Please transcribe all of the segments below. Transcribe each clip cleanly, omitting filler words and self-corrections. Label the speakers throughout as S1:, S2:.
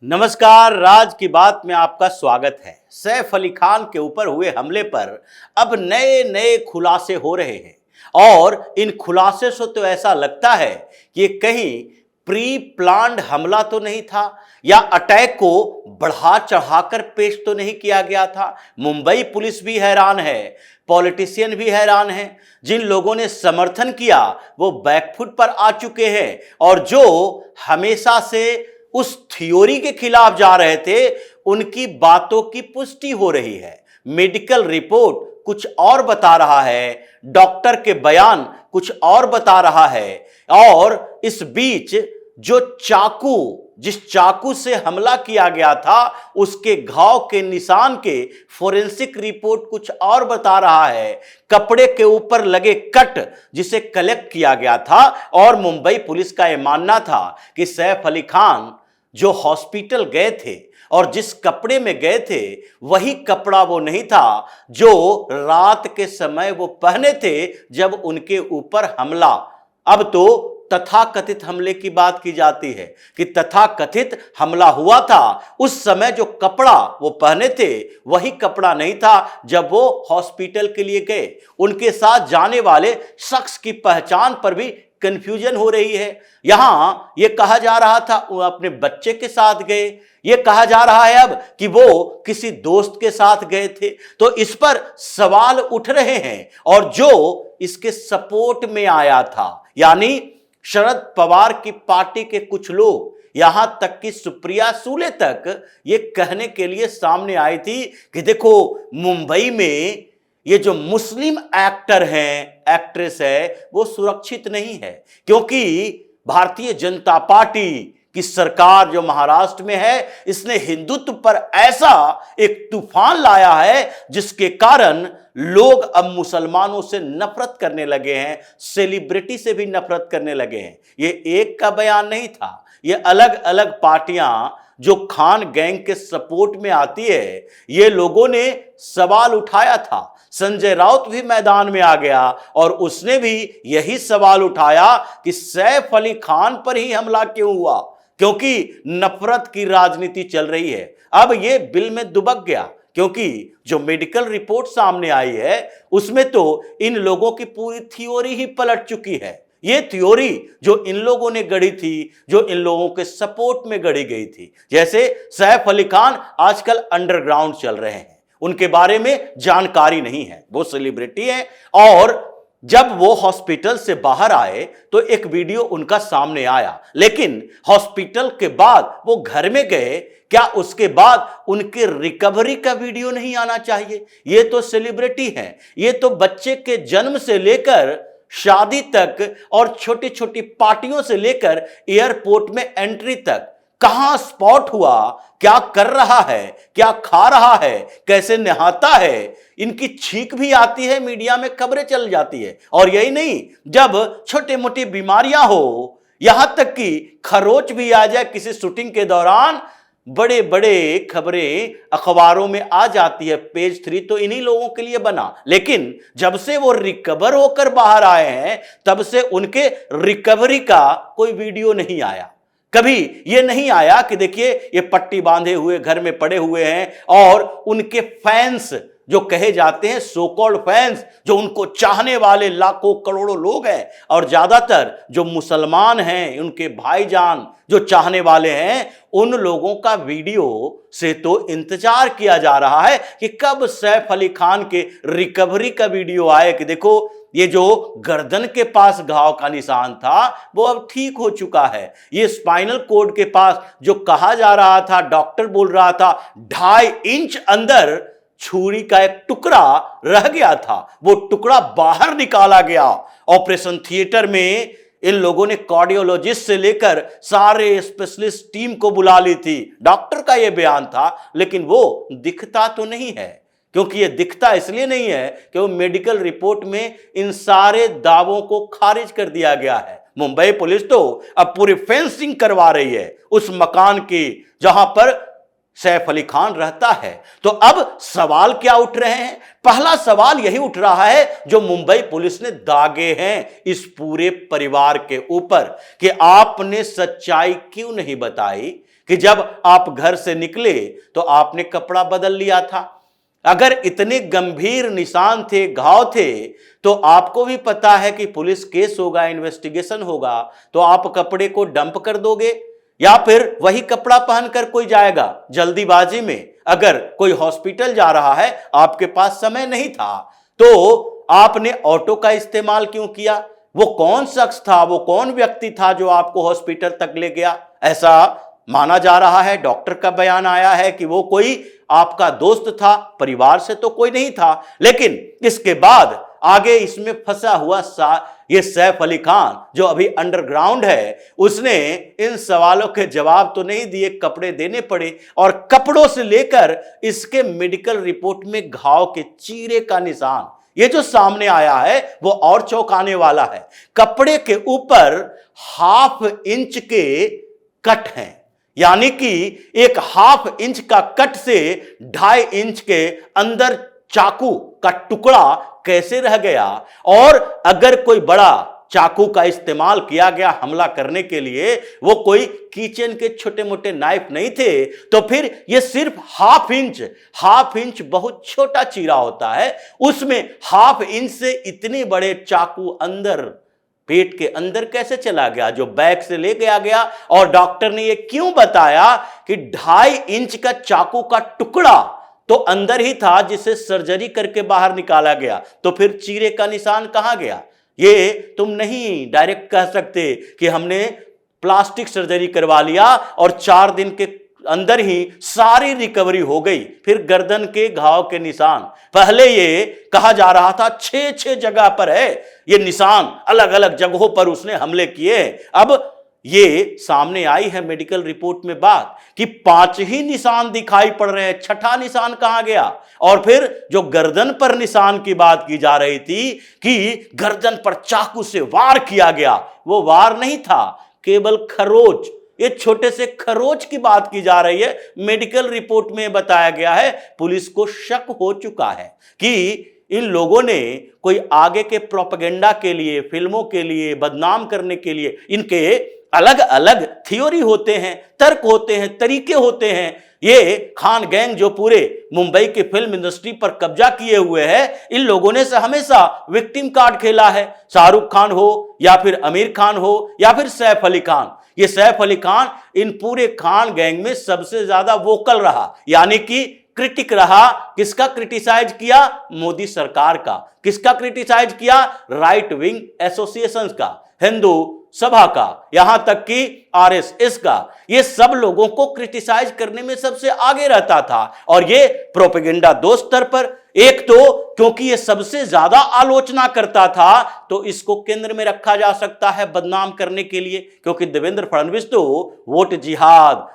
S1: नमस्कार, राज की बात में आपका स्वागत है। सैफ अली खान के ऊपर हुए हमले पर अब नए नए खुलासे हो रहे हैं और इन खुलासे से तो ऐसा लगता है कि ये कहीं प्री प्लान्ड हमला तो नहीं था या अटैक को बढ़ा चढ़ाकर पेश तो नहीं किया गया था। मुंबई पुलिस भी हैरान है, पॉलिटिशियन भी हैरान हैं। जिन लोगों ने समर्थन किया वो बैकफुट पर आ चुके हैं और जो हमेशा से उस थ्योरी के खिलाफ जा रहे थे उनकी बातों की पुष्टि हो रही है। मेडिकल रिपोर्ट कुछ और बता रहा है, डॉक्टर के बयान कुछ और बता रहा है और इस बीच जिस चाकू से हमला किया गया था उसके घाव के निशान के फोरेंसिक रिपोर्ट कुछ और बता रहा है। कपड़े के ऊपर लगे कट जिसे कलेक्ट किया गया था और मुंबई पुलिस का यह मानना था कि सैफ अली खान जो हॉस्पिटल गए थे और जिस कपड़े में गए थे वही कपड़ा वो नहीं था जो रात के समय वो पहने थे जब उनके ऊपर हमला। अब तो तथाकथित हमले की बात की जाती है कि तथाकथित हमला हुआ था, उस समय जो कपड़ा वो पहने थे वही कपड़ा नहीं था जब वो हॉस्पिटल के लिए गए। उनके साथ जाने वाले शख्स की पहचान पर भी कंफ्यूजन हो रही है। यहां ये कहा जा रहा था वो अपने बच्चे के साथ गए, ये कहा जा रहा है अब कि वो किसी दोस्त के साथ गए थे। तो इस पर सवाल उठ रहे हैं और जो इसके सपोर्ट में आया था यानी शरद पवार की पार्टी के कुछ लोग, यहां तक कि सुप्रिया सूले तक ये कहने के लिए सामने आई थी कि देखो मुंबई में ये जो मुस्लिम एक्टर हैं, एक्ट्रेस है, वो सुरक्षित नहीं है क्योंकि भारतीय जनता पार्टी की सरकार जो महाराष्ट्र में है इसने हिंदुत्व पर ऐसा एक तूफान लाया है जिसके कारण लोग अब मुसलमानों से नफरत करने लगे हैं, सेलिब्रिटी से भी नफरत करने लगे हैं। ये एक का बयान नहीं था, ये अलग अलग पार्टियां जो खान गैंग के सपोर्ट में आती है, ये लोगों ने सवाल उठाया था। संजय राउत भी मैदान में आ गया और उसने भी यही सवाल उठाया कि सैफ अली खान पर ही हमला क्यों हुआ, क्योंकि नफरत की राजनीति चल रही है। अब ये बिल में दुबक गया क्योंकि जो मेडिकल रिपोर्ट सामने आई है उसमें तो इन लोगों की पूरी थ्योरी ही पलट चुकी है। ये थ्योरी जो इन लोगों ने गढ़ी थी, जो इन लोगों के सपोर्ट में गढ़ी गई थी, जैसे सैफ अली खान आजकल अंडरग्राउंड चल रहे हैं, उनके बारे में जानकारी नहीं है, वो सेलिब्रिटी हैं और जब वो हॉस्पिटल से बाहर आए तो एक वीडियो उनका सामने आया, लेकिन हॉस्पिटल के बाद वो घर में गए, क्या उसके बाद उनके रिकवरी का वीडियो नहीं आना चाहिए? ये तो सेलिब्रिटी हैं, ये तो बच्चे के जन्म से लेकर शादी तक और छोटी छोटी पार्टियों से लेकर एयरपोर्ट में एंट्री तक कहां स्पॉट हुआ, क्या कर रहा है, क्या खा रहा है, कैसे नहाता है, इनकी छींक भी आती है, मीडिया में खबरें चल जाती है। और यही नहीं, जब छोटी मोटी बीमारियां हो, यहां तक कि खरोच भी आ जाए किसी शूटिंग के दौरान, बड़े बड़े खबरें अखबारों में आ जाती है। पेज 3 तो इन्हीं लोगों के लिए बना, लेकिन जब से वो रिकवर होकर बाहर आए हैं तब से उनके रिकवरी का कोई वीडियो नहीं आया। कभी ये नहीं आया कि देखिए ये पट्टी बांधे हुए घर में पड़े हुए हैं और उनके फैंस जो कहे जाते हैं, सो कॉल्ड फैंस, जो उनको चाहने वाले लाखों करोड़ों लोग हैं और ज्यादातर जो मुसलमान हैं, उनके भाईजान जो चाहने वाले हैं, उन लोगों का वीडियो से तो इंतजार किया जा रहा है कि कब सैफ अली खान के रिकवरी का वीडियो आए कि देखो ये जो गर्दन के पास घाव का निशान था वो अब ठीक हो चुका है। ये स्पाइनल कोड के पास जो कहा जा रहा था, डॉक्टर बोल रहा था 2.5 इंच अंदर छुरी का एक टुकड़ा रह गया था, वो टुकड़ा बाहर निकाला गया। ऑपरेशन थिएटर में इन लोगों ने कार्डियोलॉजिस्ट से लेकर सारे स्पेशलिस्ट टीम को बुला ली थी। डॉक्टर का यह बयान था, लेकिन वो दिखता तो नहीं है, क्योंकि ये दिखता इसलिए नहीं है कि वो मेडिकल रिपोर्ट में इन सारे दावों को खारिज कर दिया गया है। मुंबई पुलिस तो अब पूरी फेंसिंग करवा रही है उस मकान की जहां पर सैफ अली खान रहता है। तो अब सवाल क्या उठ रहे हैं? पहला सवाल यही उठ रहा है जो मुंबई पुलिस ने दागे हैं इस पूरे परिवार के ऊपर कि आपने सच्चाई क्यों नहीं बताई कि जब आप घर से निकले तो आपने कपड़ा बदल लिया था। अगर इतने गंभीर निशान थे, घाव थे, तो आपको भी पता है कि पुलिस केस होगा, इन्वेस्टिगेशन होगा, तो आप कपड़े को डंप कर दोगे या फिर वही कपड़ा पहनकर कोई जाएगा जल्दीबाजी में। अगर कोई हॉस्पिटल जा रहा है, आपके पास समय नहीं था, तो आपने ऑटो का इस्तेमाल क्यों किया? वो कौन शख्स था, वो कौन व्यक्ति था जो आपको हॉस्पिटल तक ले गया? ऐसा माना जा रहा है, डॉक्टर का बयान आया है कि वो कोई आपका दोस्त था, परिवार से तो कोई नहीं था। लेकिन इसके बाद आगे इसमें फंसा हुआ ये सैफ अली खान जो अभी अंडरग्राउंड है, उसने इन सवालों के जवाब तो नहीं दिए, कपड़े देने पड़े। और कपड़ों से लेकर इसके मेडिकल रिपोर्ट में घाव के चीरे का निशान, ये जो सामने आया है वो और चौंकाने वाला है। कपड़े के ऊपर 1/2 इंच के कट हैं, यानी कि एक 1/2 इंच का कट से 2.5 इंच के अंदर चाकू का टुकड़ा कैसे रह गया? और अगर कोई बड़ा चाकू का इस्तेमाल किया गया हमला करने के लिए, वो कोई किचन के छोटे मोटे नाइफ नहीं थे, तो फिर ये सिर्फ 1/2 इंच बहुत छोटा चीरा होता है, उसमें 1/2 इंच से इतने बड़े चाकू अंदर पेट के अंदर कैसे चला गया, जो बैग से ले गया? और डॉक्टर ने ये क्यों बताया कि 2.5 इंच का चाकू का टुकड़ा तो अंदर ही था जिसे सर्जरी करके बाहर निकाला गया? तो फिर चीरे का निशान कहां गया? ये तुम नहीं डायरेक्ट कह सकते कि हमने प्लास्टिक सर्जरी करवा लिया और 4 दिन के अंदर ही सारी रिकवरी हो गई। फिर गर्दन के घाव के निशान, पहले ये कहा जा रहा था 6 जगह पर है ये निशान, अलग अलग जगहों पर उसने हमले किए। अब ये सामने आई है मेडिकल रिपोर्ट में बात कि 5 ही निशान दिखाई पड़ रहे हैं, 6ठा निशान कहां गया? और फिर जो गर्दन पर निशान की बात की जा रही थी कि गर्दन पर चाकू से वार किया गया, वो वार नहीं था, केवल खरोच, ये छोटे से खरोच की बात की जा रही है। मेडिकल रिपोर्ट में बताया गया है, पुलिस को शक हो चुका है कि इन लोगों ने कोई आगे के प्रोपेगेंडा के लिए, फिल्मों के लिए, बदनाम करने के लिए, इनके अलग अलग थ्योरी होते हैं, तर्क होते हैं, तरीके होते हैं। ये खान गैंग जो पूरे मुंबई के फिल्म इंडस्ट्री पर कब्जा किए हुए है, इन लोगों ने से हमेशा विक्टिम कार्ड खेला है। शाहरुख खान हो या फिर आमिर खान हो या फिर सैफ अली खान, ये सैफ अली खान इन पूरे खान गैंग में सबसे ज्यादा वोकल रहा, यानी कि क्रिटिक रहा। किसका क्रिटिसाइज किया? मोदी सरकार का। किसका क्रिटिसाइज किया? राइट विंग एसोसिएशंस का, हिंदू सभा का, यहां तक कि आरएसएस का। ये सब लोगों को क्रिटिसाइज करने में सबसे आगे रहता था। और ये प्रोपेगेंडा 2 स्तर पर, एक तो क्योंकि ये सबसे ज्यादा आलोचना करता था, तो इसको केंद्र में रखा जा सकता है बदनाम करने के लिए, क्योंकि देवेंद्र फडणवीस तो वोट जिहाद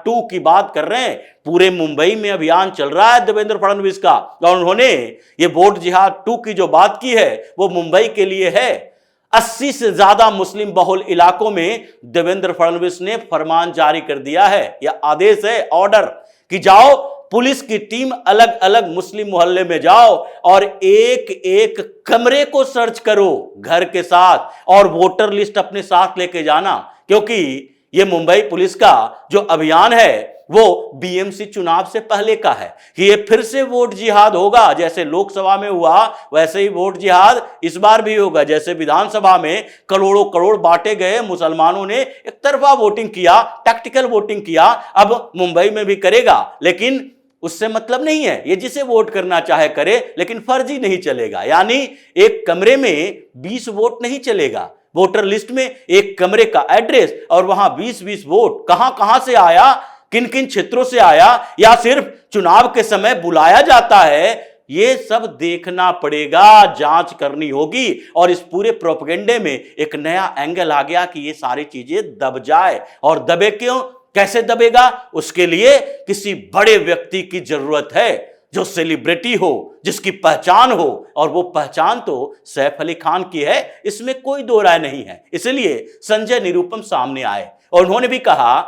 S1: 2 की बात कर रहे हैं। पूरे मुंबई में अभियान चल रहा है देवेंद्र फडणवीस का, और उन्होंने ये वोट जिहाद 2 की जो बात की है वो मुंबई के लिए है। 80 से ज्यादा मुस्लिम बहुल इलाकों में देवेंद्र फडणवीस ने फरमान जारी कर दिया है, यह आदेश है, ऑर्डर, कि जाओ पुलिस की टीम अलग अलग मुस्लिम मोहल्ले में जाओ और एक एक कमरे को सर्च करो घर के साथ, और वोटर लिस्ट अपने साथ लेके जाना। क्योंकि ये मुंबई पुलिस का जो अभियान है वो बीएमसी चुनाव से पहले का है कि ये फिर से वोट जिहाद होगा। जैसे लोकसभा में हुआ वैसे ही वोट जिहाद इस बार भी होगा। जैसे विधानसभा में करोड़ों करोड़ बांटे गए, मुसलमानों ने एक तरफा वोटिंग किया, टैक्टिकल वोटिंग किया, अब मुंबई में भी करेगा। लेकिन उससे मतलब नहीं है, ये जिसे वोट करना चाहे करे, लेकिन फर्जी नहीं चलेगा। यानी एक कमरे में 20 वोट नहीं चलेगा। वोटर लिस्ट में एक कमरे का एड्रेस और वहां 20-20 वोट कहां से आया, किन किन क्षेत्रों से आया, या सिर्फ चुनाव के समय बुलाया जाता है, ये सब देखना पड़ेगा, जांच करनी होगी। और इस पूरे प्रोपेगेंडे में एक नया एंगल आ गया कि ये सारी चीजें दब जाए। और दबे क्यों, कैसे दबेगा? उसके लिए किसी बड़े व्यक्ति की जरूरत है, जो सेलिब्रिटी हो, जिसकी पहचान हो, और वो पहचान तो सैफ अली खान की है, इसमें कोई दो राय नहीं है। इसलिए संजय निरुपम सामने आए और उन्होंने भी कहा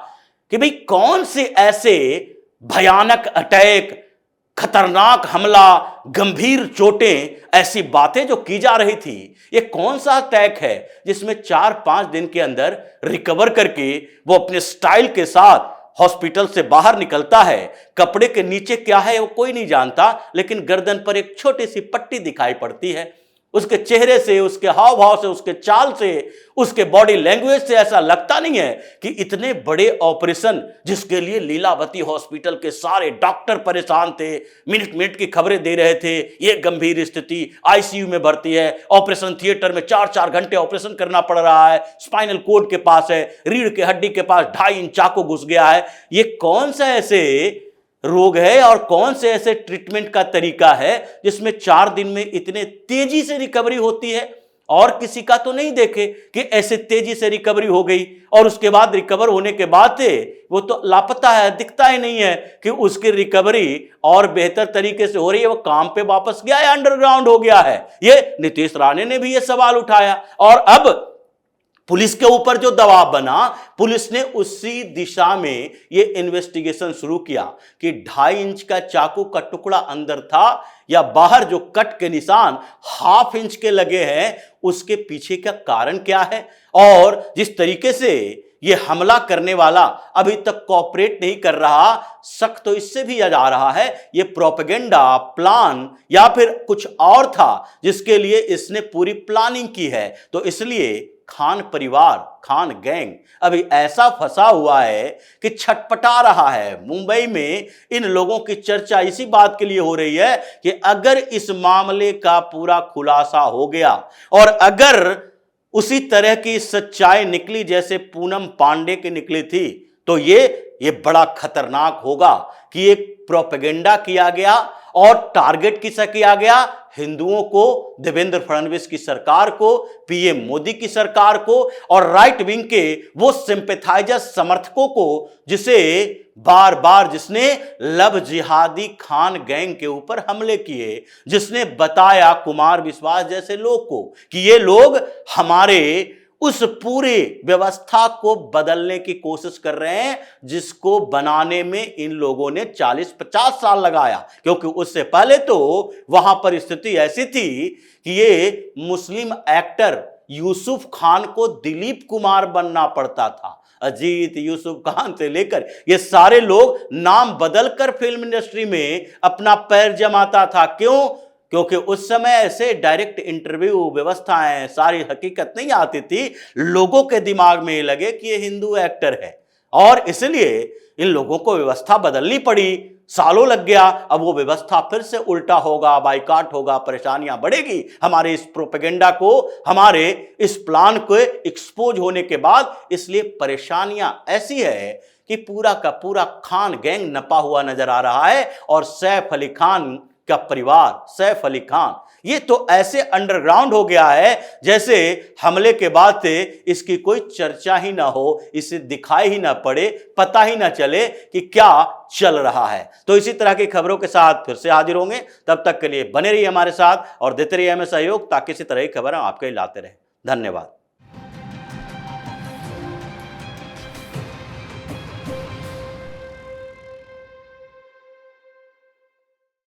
S1: कि भाई कौन से ऐसे भयानक अटैक खतरनाक हमला, गंभीर चोटें, ऐसी बातें जो की जा रही थी, ये कौन सा अटैक है जिसमें 4-5 दिन के अंदर रिकवर करके वो अपने स्टाइल के साथ हॉस्पिटल से बाहर निकलता है। कपड़े के नीचे क्या है वो कोई नहीं जानता, लेकिन गर्दन पर एक छोटी सी पट्टी दिखाई पड़ती है। उसके चेहरे से, उसके हाव भाव से, उसके चाल से, उसके बॉडी लैंग्वेज से ऐसा लगता नहीं है कि इतने बड़े ऑपरेशन जिसके लिए लीलावती हॉस्पिटल के सारे डॉक्टर परेशान थे, मिनट मिनट की खबरें दे रहे थे, ये गंभीर स्थिति, आईसीयू में भर्ती है, ऑपरेशन थिएटर में 4-4 घंटे ऑपरेशन करना पड़ रहा है, स्पाइनल कोड के पास है, रीढ़ के हड्डी के पास 2.5 इंच चाकू घुस गया है। ये कौन सा ऐसे रोग है और कौन से ऐसे ट्रीटमेंट का तरीका है जिसमें 4 दिन में इतने तेजी से रिकवरी होती है? और किसी का तो नहीं देखे कि ऐसे तेजी से रिकवरी हो गई और उसके बाद रिकवर होने के बाद वो तो लापता है, दिखता ही नहीं है कि उसकी रिकवरी और बेहतर तरीके से हो रही है, वो काम पे वापस गया है, अंडरग्राउंड हो गया है। ये नीतीश राणे ने भी ये सवाल उठाया और अब पुलिस के ऊपर जो दबाव बना, पुलिस ने उसी दिशा में ये इन्वेस्टिगेशन शुरू किया कि 2.5 इंच का चाकू का टुकड़ा अंदर था या बाहर जो कट के निशान 1/2 इंच के लगे हैं, उसके पीछे का कारण क्या है। और जिस तरीके से ये हमला करने वाला अभी तक कोऑपरेट नहीं कर रहा, शक तो इससे भी जा रहा है ये प्रोपेगेंडा, प्लान या फिर कुछ और था जिसके लिए इसने पूरी प्लानिंग की है। तो इसलिए खान परिवार, खान गैंग अभी ऐसा फंसा हुआ है कि छटपटा रहा है। मुंबई में इन लोगों की चर्चा इसी बात के लिए हो रही है कि अगर इस मामले का पूरा खुलासा हो गया और अगर उसी तरह की सच्चाई निकली जैसे पूनम पांडे की निकली थी, तो ये बड़ा खतरनाक होगा कि एक प्रोपेगेंडा किया गया और टारगेट किसका किया गया? हिंदुओं को, देवेंद्र फडणवीस की सरकार को, पीएम मोदी की सरकार को और राइट विंग के वो सिंपैथाइजर समर्थकों को जिसे बार बार जिसने लव जिहादी खान गैंग के ऊपर हमले किए, जिसने बताया कुमार विश्वास जैसे लोग को कि ये लोग हमारे उस पूरे व्यवस्था को बदलने की कोशिश कर रहे हैं जिसको बनाने में इन लोगों ने 40-50 साल लगाया। क्योंकि उससे पहले तो वहां पर स्थिति ऐसी थी कि ये मुस्लिम एक्टर यूसुफ खान को दिलीप कुमार बनना पड़ता था। अजीत, यूसुफ खान से लेकर ये सारे लोग नाम बदलकर फिल्म इंडस्ट्री में अपना पैर जमाता था। क्यों? क्योंकि उस समय ऐसे डायरेक्ट इंटरव्यू व्यवस्थाएं, सारी हकीकत नहीं आती थी। लोगों के दिमाग में लगे कि ये हिंदू एक्टर है और इसलिए इन लोगों को व्यवस्था बदलनी पड़ी। सालों लग गया। अब वो व्यवस्था फिर से उल्टा होगा, बाइकाट होगा, परेशानियां बढ़ेगी। हमारे इस प्रोपेगेंडा को, हमारे इस प्लान को एक्सपोज होने के बाद इसलिए परेशानियां ऐसी है कि पूरा का पूरा खान गैंग नपा हुआ नजर आ रहा है। और सैफ अली खान का परिवार, सैफ अली खान, ये तो ऐसे अंडरग्राउंड हो गया है जैसे हमले के बाद से इसकी कोई चर्चा ही ना हो, इसे दिखाई ही ना पड़े, पता ही ना चले कि क्या चल रहा है। तो इसी तरह की खबरों के साथ फिर से हाजिर होंगे। तब तक के लिए बने रहिए हमारे साथ और देते रहिए हमें सहयोग, ताकि इसी तरह की खबर हम आपके लिए लाते रहे। धन्यवाद।